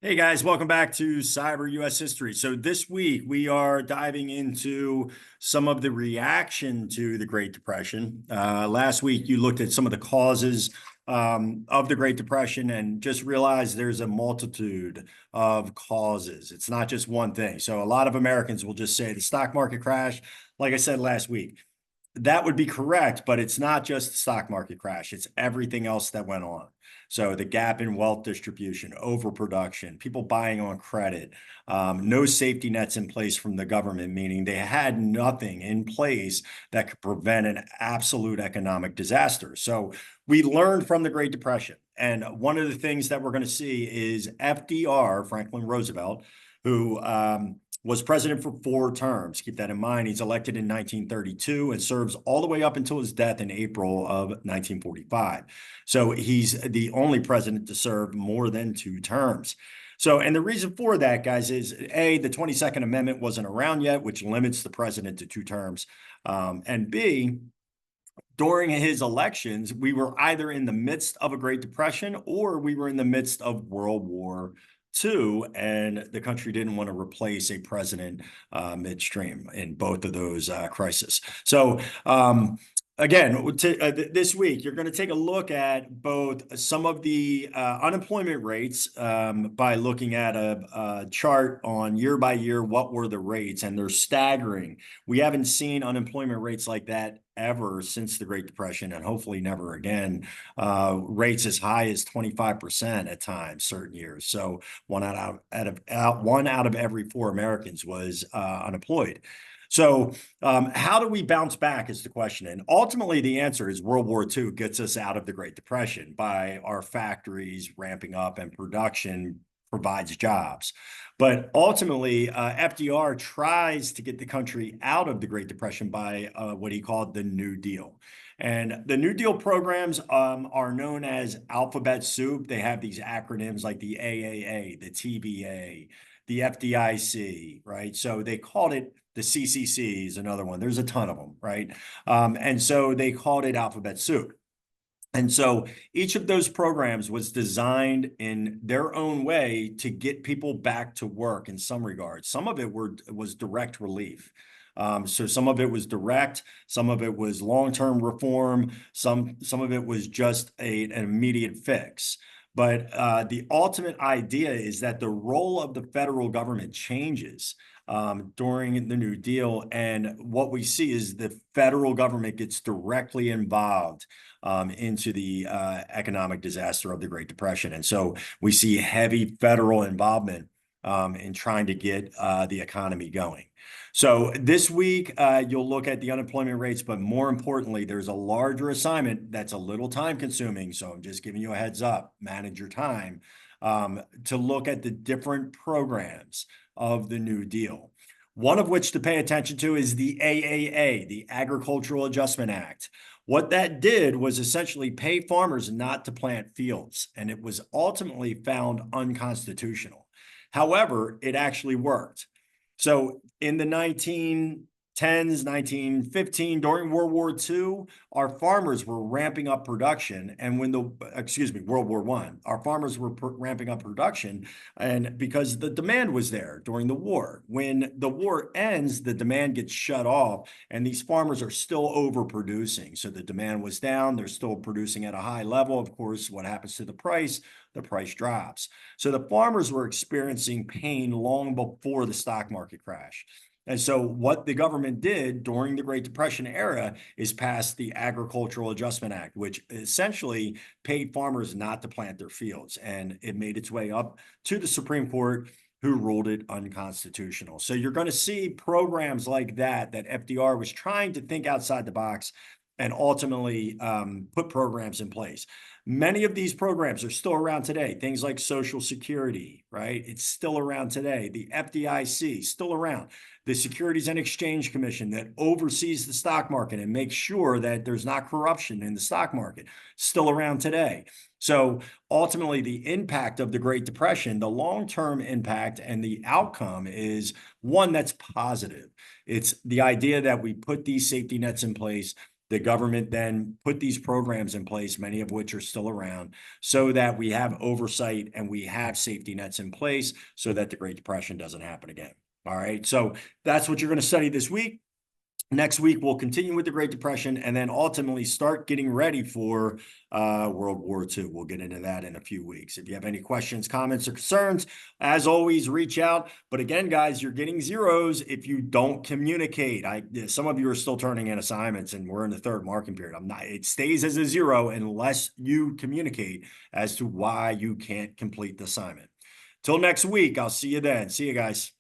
Hey guys, welcome back to Cyber US History. So this week we are diving into some of the reaction to the Great Depression. Last week you looked at some of the causes of the Great Depression and just realized there's a multitude of causes. It's not just one thing. So a lot of Americans will just say the stock market crash, like I said last week. That would be correct, but it's not just the stock market crash. It's everything else that went on. So the gap in wealth distribution, overproduction, people buying on credit, no safety nets in place from the government, meaning they had nothing in place that could prevent an absolute economic disaster. So we learned from the Great Depression. And one of the things that we're going to see is FDR, Franklin Roosevelt, who was president for 4 terms. Keep that in mind. He's elected in 1932 and serves all the way up until his death in April of 1945. So he's the only president to serve more than 2 terms. So, and the reason for that, guys, is A, the 22nd Amendment wasn't around yet, which limits the president to 2 terms. And B, during his elections, we were either in the midst of a Great Depression or we were in the midst of World War II, and the country didn't want to replace a president midstream in both of those crises. So again, this week, you're going to take a look at both some of the unemployment rates by looking at a chart on year by year, what were the rates, and they're staggering. We haven't seen unemployment rates like that ever since the Great Depression, and hopefully never again. Rates as high as 25% at times, certain years. So one out of every 4 Americans was unemployed. So how do we bounce back is the question. And ultimately, the answer is World War II gets us out of the Great Depression by our factories ramping up and production provides jobs. But ultimately, FDR tries to get the country out of the Great Depression by what he called the New Deal. And the New Deal programs are known as alphabet soup. They have these acronyms like the AAA, the TBA, the FDIC, right? So they called it the CCC is another one. There's a ton of them, right? And so they called it alphabet soup. And so each of those programs was designed in their own way to get people back to work in some regards. Some of it was direct relief. So some of it was direct, some of it was long-term reform, some of it was just an immediate fix. But the ultimate idea is that the role of the federal government changes during the New Deal. And what we see is the federal government gets directly involved into the economic disaster of the Great Depression. And so we see heavy federal involvement in trying to get the economy going. So this week, you'll look at the unemployment rates, but more importantly, there's a larger assignment that's a little time consuming. So I'm just giving you a heads up, manage your time to look at the different programs of the New Deal. One of which to pay attention to is the AAA, the Agricultural Adjustment Act. What that did was essentially pay farmers not to plant fields, and it was ultimately found unconstitutional. However, it actually worked. So in the 1910s, 1915, during World War II, our farmers were ramping up production. And when World War I, our farmers were ramping up production, and because the demand was there during the war. When the war ends, the demand gets shut off, and these farmers are still overproducing. So the demand was down, they're still producing at a high level. Of course, what happens to the price? The price drops. So the farmers were experiencing pain long before the stock market crash. And so what the government did during the Great Depression era is pass the Agricultural Adjustment Act, which essentially paid farmers not to plant their fields. And it made its way up to the Supreme Court, who ruled it unconstitutional. So you're going to see programs like that FDR was trying to think outside the box and ultimately put programs in place. Many of these programs are still around today. Things like Social Security, right? It's still around today. The FDIC, still around. The Securities and Exchange Commission that oversees the stock market and makes sure that there's not corruption in the stock market, still around today. So ultimately, the impact of the Great Depression, the long-term impact and the outcome is one that's positive. It's the idea that we put these safety nets in place the government then put these programs in place, many of which are still around, so that we have oversight and we have safety nets in place so that the Great Depression doesn't happen again. All right. So that's what you're going to study this week. Next week, we'll continue with the Great Depression and then ultimately start getting ready for World War II. We'll get into that in a few weeks. If you have any questions, comments, or concerns, as always, reach out. But again, guys, you're getting zeros if you don't communicate. Some of you are still turning in assignments and we're in the third marking period. It stays as a 0 unless you communicate as to why you can't complete the assignment. Till next week, I'll see you then. See you guys.